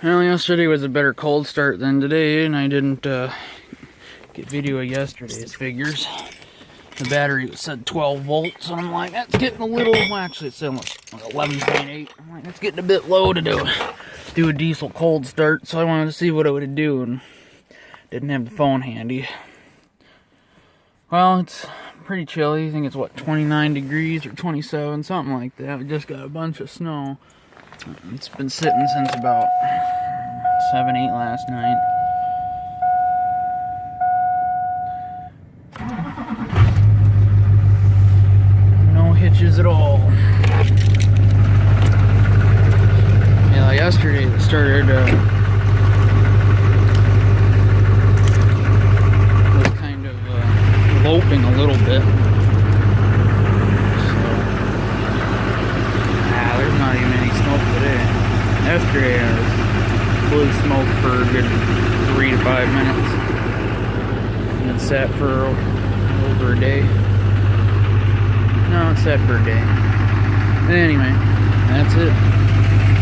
Well, yesterday was a better cold start than today, and I didn't get video of yesterday's figures. The battery said 12 volts, and I'm like, that's getting a little, well, actually it said like 11.8. I'm like, that's getting a bit low to do a diesel cold start, so I wanted to see what it would do, and didn't have the phone handy. Well, it's pretty chilly. I think it's, what, 29 degrees or 27, something like that. We just got a bunch of snow. It's been sitting since about 7, 8 last night. No hitches at all. Yeah, yesterday it started was kind of loping a little bit. There's not even any smoke today. Yesterday I was fully smoked for a good 3 to 5 minutes. And it sat for over a day. No, it sat for a day. Anyway, that's it.